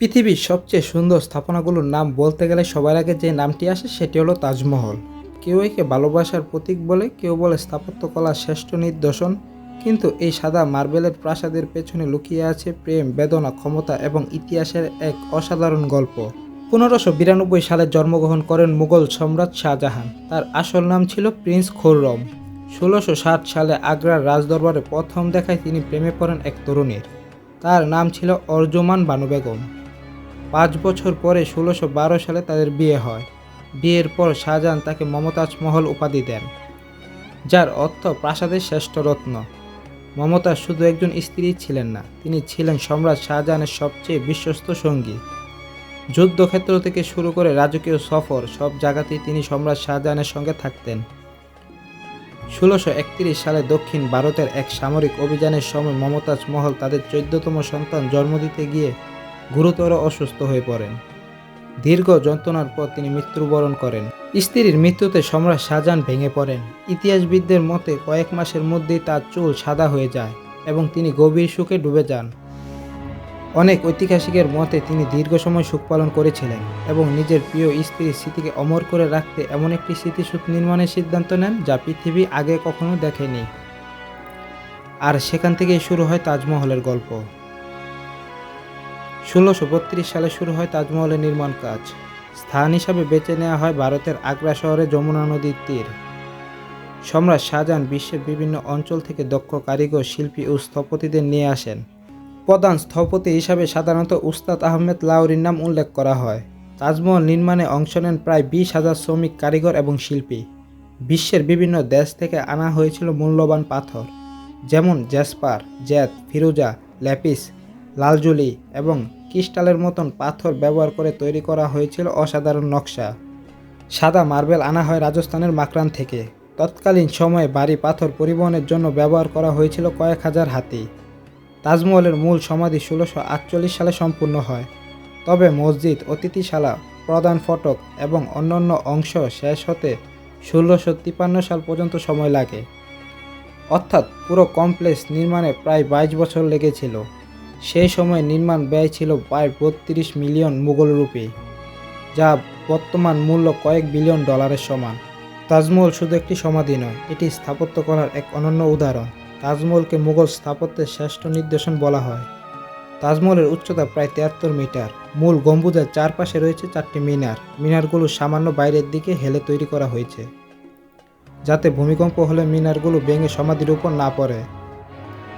পৃথিবীর সবচেয়ে সুন্দর স্থাপনাগুলোর নাম বলতে গেলে সবার আগে যে নামটি আসে সেটি হলো তাজমহল। কেউ একে ভালোবাসার প্রতীক বলে, কেউ বলে স্থাপত্যকলার শ্রেষ্ঠ নিদর্শন। কিন্তু এই সাদা মার্বেলের প্রাসাদের পেছনে লুকিয়ে আছে প্রেম, বেদনা, ক্ষমতা এবং ইতিহাসের এক অসাধারণ গল্প। 1592 সালে জন্মগ্রহণ করেন মুঘল সম্রাট শাহজাহান। তার আসল নাম ছিল প্রিন্স খুররম। 1660 সালে আগ্রার রাজদরবারে প্রথম দেখায় তিনি প্রেমে পড়েন এক তরুণীর। তার নাম ছিল অর্জুমান বানু বেগম। 5 বছর পরে 1612 সালে তাদের বিয়ে হয়। বিয়ের পর শাহজাহান তাকে মমতাজ মহল উপাধি দেন, যার অর্থ প্রাসাদের শ্রেষ্ঠ রত্ন। মমতাজ শুধু একজন স্ত্রী ছিলেন না, তিনি ছিলেন সম্রাট শাহজাহানের সবচেয়ে বিশ্বস্ত সঙ্গী। যুদ্ধক্ষেত্র থেকে শুরু করে রাজকীয় সফর, সব জায়গাতেই তিনি সম্রাট শাহজাহানের সঙ্গে থাকতেন। 1631 সালে দক্ষিণ ভারতের এক সামরিক অভিযানের সময় মমতাজ মহল তাদের 14তম সন্তান জন্ম দিতে গিয়ে গুরুতর অসুস্থ হয়ে পড়েন। দীর্ঘ যন্ত্রণার পর তিনি মৃত্যুবরণ করেন। স্ত্রীর মৃত্যুতে সম্রাট শাহজাহান ভেঙে পড়েন। ইতিহাসবিদদের মতে কয়েক মাসের মধ্যেই তার চুল সাদা হয়ে যায় এবং তিনি গভীর শোকে ডুবে যান। অনেক ঐতিহাসিকের মতে তিনি দীর্ঘ সময় শোক পালন করেছিলেন এবং নিজের প্রিয় স্ত্রীর স্মৃতিকে অমর করে রাখতে এমন একটি স্মৃতিসৌধ নির্মাণের সিদ্ধান্ত নেন যা পৃথিবী আগে কখনো দেখেনি। আর সেখান থেকেই শুরু হয় তাজমহলের গল্প। 1632 সালে শুরু হয় তাজমহলের নির্মাণ কাজ। স্থান হিসাবে বেছে নেওয়া হয় ভারতের আগ্রা শহরে যমুনা নদীর তীর। সম্রাট শাহজাহান বিশ্বের বিভিন্ন অঞ্চল থেকে দক্ষ কারিগর, শিল্পী ও স্থপতিদের নিয়ে আসেন। প্রধান স্থপতি হিসাবে সাধারণত উস্তাদ আহমেদ লাহোরীর নাম উল্লেখ করা হয়। তাজমহল নির্মাণে অংশ নেন প্রায় 20,000 শ্রমিক, কারিগর এবং শিল্পী। বিশ্বের বিভিন্ন দেশ থেকে আনা হয়েছিল মূল্যবান পাথর, যেমন জ্যাসপার, জেদ, ফিরোজা, ল্যাপিস লালজুলি এবং ক্রিস্টালের মতন পাথর ব্যবহার করে তৈরি করা হয়েছিল অসাধারণ নকশা। সাদা মার্বেল আনা হয় রাজস্থানের মাকরান থেকে। তৎকালীন সময়ে ভারী পাথর পরিবহনের জন্য ব্যবহার করা হয়েছিল কয়েক হাজার হাতি। তাজমহলের মূল সমাধি 1648 সালে সম্পূর্ণ হয়, তবে মসজিদ, অতিথিশালা, প্রধান ফটক এবং অন্যান্য অংশ শেষ হতে 1653 সাল পর্যন্ত সময় লাগে। অর্থাৎ পুরো কমপ্লেক্স নির্মাণে প্রায় 22 বছর লেগেছিল। সেই সময় নির্মাণ ব্যয় ছিল প্রায় 32 মিলিয়ন মুঘল রুপি, যা বর্তমান মূল্য কয়েক বিলিয়ন ডলারের সমান। তাজমহল শুধু একটি সমাধি নয়, এটি স্থাপত্যকলার এক অনন্য উদাহরণ। তাজমহলকে মুঘল স্থাপত্যের শ্রেষ্ঠ নিদর্শন বলা হয়। তাজমহলের উচ্চতা প্রায় 73 মিটার। মূল গম্বুজের চারপাশে রয়েছে 4টি মিনার। মিনারগুলো সামান্য বাইরের দিকে হেলে তৈরি করা হয়েছে, যাতে ভূমিকম্প হলে মিনারগুলো ভেঙে সমাধির উপর না পড়ে।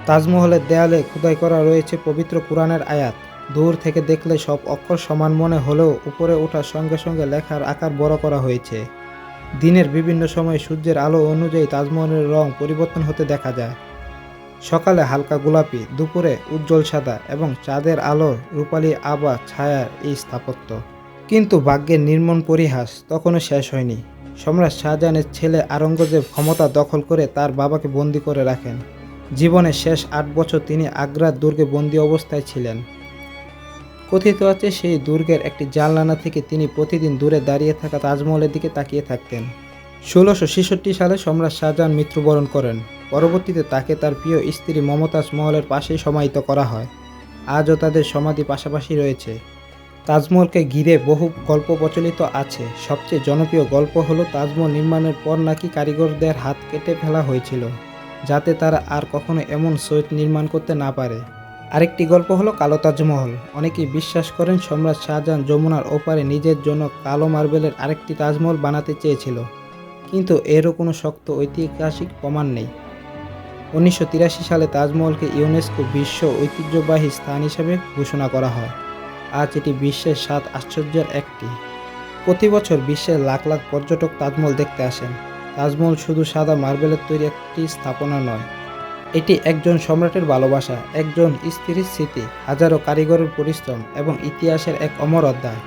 তাজমহলের দেয়ালে খোদাই করা রয়েছে পবিত্র কুরআনের আয়াত। দূর থেকে দেখলে সব অক্ষর সমান মনে হলেও উপরে ওঠার সঙ্গে সঙ্গে লেখার আকার বড় করা হয়েছে। দিনের বিভিন্ন সময়ে সূর্যের আলো অনুযায়ী তাজমহলের রং পরিবর্তন হতে দেখা যায়। সকালে হালকা গোলাপি, দুপুরে উজ্জ্বল সাদা এবং চাঁদের আলো রূপালী আভা ছায়ার এই স্থাপত্য। কিন্তু ভাগ্যের নির্মম পরিহাস তখনও শেষ হয়নি। সম্রাট শাহজাহানের ছেলে আওরঙ্গজেব ক্ষমতা দখল করে তার বাবাকে বন্দী করে রাখেন। জীবনের শেষ 8 বছর তিনি আগ্রার দুর্গে বন্দী অবস্থায় ছিলেন। কথিত আছে সেই দুর্গের একটি জানালা থেকে তিনি প্রতিদিন দূরে দাঁড়িয়ে থাকা তাজমহলের দিকে তাকিয়ে থাকতেন। 1666 সালে সম্রাট শাহজাহান মৃত্যুবরণ করেন। পরবর্তীতে তাকে তার প্রিয় স্ত্রী মমতাজ মহলের পাশেই সমাহিত করা হয়। আজও তাদের সমাধি পাশাপাশি রয়েছে। তাজমহলকে ঘিরে বহু গল্প প্রচলিত আছে। সবচেয়ে জনপ্রিয় গল্প হলো তাজমহল নির্মাণের পর নাকি কারিগরদের হাত কেটে ফেলা হয়েছিল, যাতে তারা আর কখনো এমন সৈয়দ নির্মাণ করতে না পারে। আরেকটি গল্প হলো কালো তাজমহল। অনেকেই বিশ্বাস করেন সম্রাট শাহজাহান যমুনার ওপারে নিজের জন্য কালো মার্বেলের আরেকটি তাজমহল বানাতে চেয়েছিল, কিন্তু এরও কোনো শক্ত ঐতিহাসিক প্রমাণ নেই। 1983 সালে তাজমহলকে ইউনেস্কো বিশ্ব ঐতিহ্যবাহী স্থান হিসেবে ঘোষণা করা হয়। আজ এটি বিশ্বের 7 আশ্চর্যের একটি। প্রতি বছর বিশ্বের লাখ লাখ পর্যটক তাজমহল দেখতে আসেন। তাজমহল শুধু সাদা মার্বেলের তৈরি একটি স্থাপনা নয়, এটি একজন সম্রাটের ভালোবাসা, একজন স্ত্রীর স্মৃতি, হাজারো কারিগরের পরিশ্রম এবং ইতিহাসের এক অমর অধ্যায়।